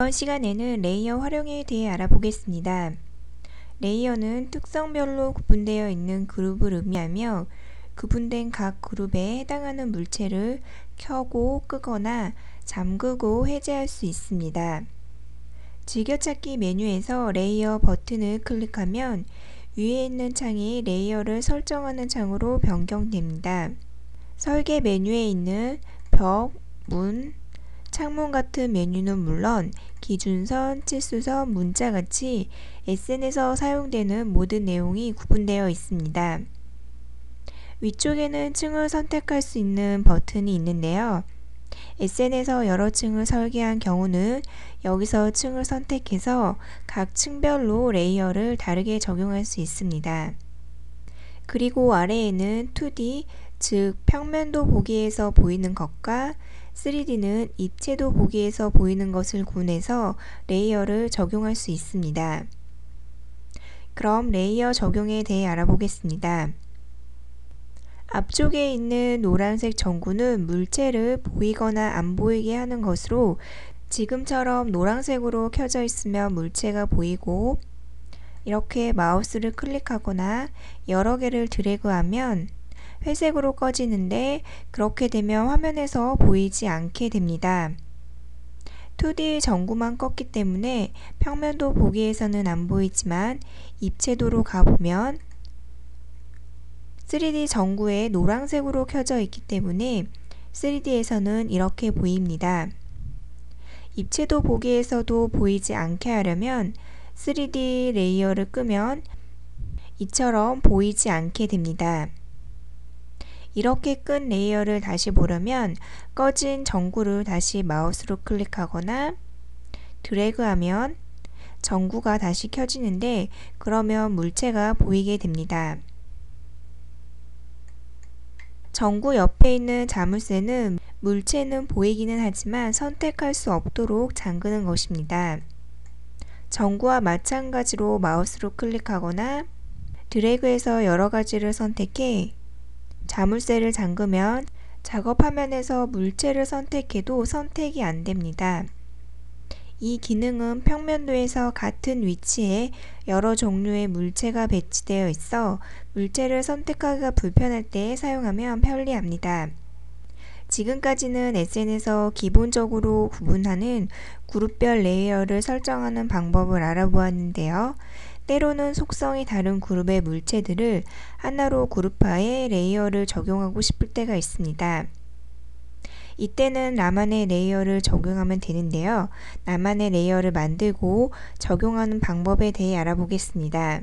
이번 시간에는 레이어 활용에 대해 알아보겠습니다. 레이어는 특성별로 구분되어 있는 그룹을 의미하며 구분된 각 그룹에 해당하는 물체를 켜고 끄거나 잠그고 해제할 수 있습니다. 즐겨찾기 메뉴에서 레이어 버튼을 클릭하면 위에 있는 창이 레이어를 설정하는 창으로 변경됩니다. 설계 메뉴에 있는 벽, 문, 창문 같은 메뉴는 물론 기준선, 치수선, 문자같이 SN에서 사용되는 모든 내용이 구분되어 있습니다. 위쪽에는 층을 선택할 수 있는 버튼이 있는데요. SN에서 여러 층을 설계한 경우는 여기서 층을 선택해서 각 층별로 레이어를 다르게 적용할 수 있습니다. 그리고 아래에는 2D, 즉 평면도 보기에서 보이는 것과 3D는 입체도 보기에서 보이는 것을 구분해서 레이어를 적용할 수 있습니다. 그럼 레이어 적용에 대해 알아보겠습니다. 앞쪽에 있는 노란색 전구는 물체를 보이거나 안 보이게 하는 것으로 지금처럼 노란색으로 켜져 있으면 물체가 보이고 이렇게 마우스를 클릭하거나 여러 개를 드래그하면 회색으로 꺼지는데 그렇게 되면 화면에서 보이지 않게 됩니다. 2D 전구만 껐기 때문에 평면도 보기에서는 안 보이지만 입체도로 가보면 3D 전구에 노란색으로 켜져 있기 때문에 3D에서는 이렇게 보입니다. 입체도 보기에서도 보이지 않게 하려면 3D 레이어를 끄면 이처럼 보이지 않게 됩니다. 이렇게 끈 레이어를 다시 보려면 꺼진 전구를 다시 마우스로 클릭하거나 드래그하면 전구가 다시 켜지는데 그러면 물체가 보이게 됩니다. 전구 옆에 있는 자물쇠는 물체는 보이기는 하지만 선택할 수 없도록 잠그는 것입니다. 전구와 마찬가지로 마우스로 클릭하거나 드래그해서 여러 가지를 선택해 자물쇠를 잠그면 작업 화면에서 물체를 선택해도 선택이 안 됩니다. 이 기능은 평면도에서 같은 위치에 여러 종류의 물체가 배치되어 있어 물체를 선택하기가 불편할 때 사용하면 편리합니다. 지금까지는 SN에서 기본적으로 구분하는 그룹별 레이어를 설정하는 방법을 알아보았는데요. 때로는 속성이 다른 그룹의 물체들을 하나로 그룹화해 레이어를 적용하고 싶을 때가 있습니다. 이때는 나만의 레이어를 적용하면 되는데요. 나만의 레이어를 만들고 적용하는 방법에 대해 알아보겠습니다.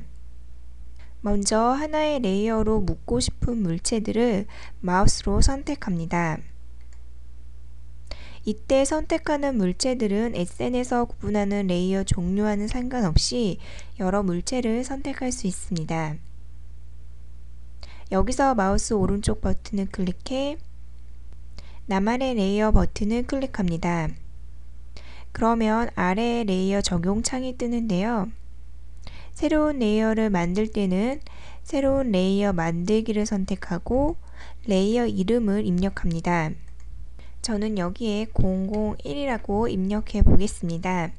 먼저 하나의 레이어로 묶고 싶은 물체들을 마우스로 선택합니다. 이때 선택하는 물체들은 SN에서 구분하는 레이어 종류와는 상관없이 여러 물체를 선택할 수 있습니다. 여기서 마우스 오른쪽 버튼을 클릭해 나만의 레이어 버튼을 클릭합니다. 그러면 아래 레이어 적용 창이 뜨는데요. 새로운 레이어를 만들 때는 새로운 레이어 만들기를 선택하고 레이어 이름을 입력합니다. 저는 여기에 001이라고 입력해 보겠습니다.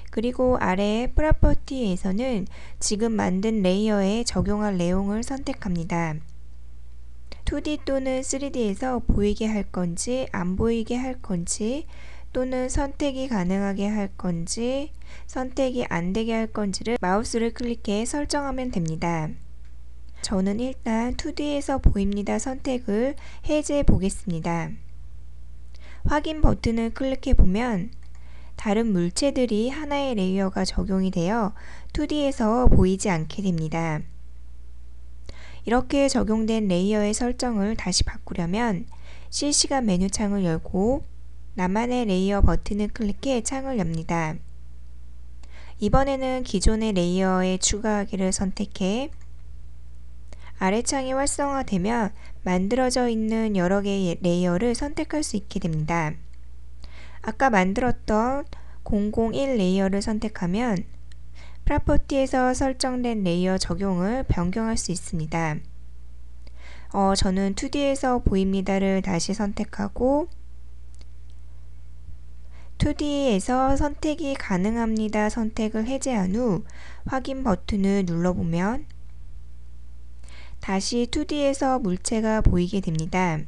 그리고 아래 프로퍼티에서는 지금 만든 레이어에 적용할 내용을 선택합니다. 2D 또는 3D에서 보이게 할 건지 안 보이게 할 건지 또는 선택이 가능하게 할 건지 선택이 안 되게 할 건지를 마우스를 클릭해 설정하면 됩니다. 저는 일단 2D에서 보입니다 선택을 해제해 보겠습니다. 확인 버튼을 클릭해 보면 다른 물체들이 하나의 레이어가 적용이 되어 2D에서 보이지 않게 됩니다. 이렇게 적용된 레이어의 설정을 다시 바꾸려면 실시간 메뉴 창을 열고 나만의 레이어 버튼을 클릭해 창을 엽니다. 이번에는 기존의 레이어에 추가하기를 선택해 아래창이 활성화되면 만들어져 있는 여러 개의 레이어를 선택할 수 있게 됩니다. 아까 만들었던 001 레이어를 선택하면 프로퍼티에서 설정된 레이어 적용을 변경할 수 있습니다. 저는 2D에서 보입니다를 다시 선택하고 2D에서 선택이 가능합니다 선택을 해제한 후 확인 버튼을 눌러보면 다시 2D에서 물체가 보이게 됩니다.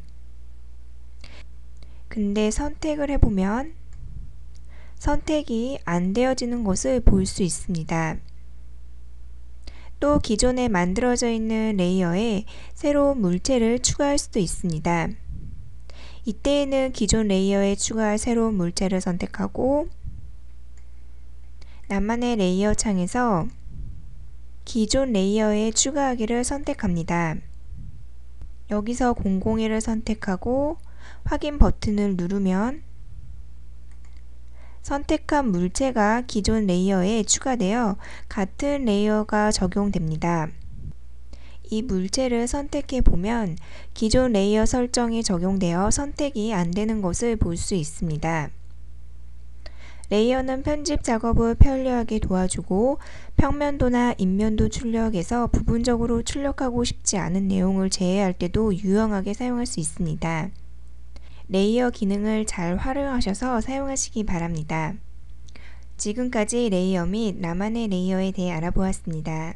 근데 선택을 해보면 선택이 안 되어지는 것을 볼 수 있습니다. 또 기존에 만들어져 있는 레이어에 새로운 물체를 추가할 수도 있습니다. 이때에는 기존 레이어에 추가할 새로운 물체를 선택하고 나만의 레이어 창에서 기존 레이어에 추가하기를 선택합니다. 여기서 001을 선택하고 확인 버튼을 누르면 선택한 물체가 기존 레이어에 추가되어 같은 레이어가 적용됩니다. 이 물체를 선택해 보면 기존 레이어 설정이 적용되어 선택이 안 되는 것을 볼 수 있습니다. 레이어는 편집 작업을 편리하게 도와주고 평면도나 인면도 출력에서 부분적으로 출력하고 싶지 않은 내용을 제외할 때도 유용하게 사용할 수 있습니다. 레이어 기능을 잘 활용하셔서 사용하시기 바랍니다. 지금까지 레이어 및 나만의 레이어에 대해 알아보았습니다.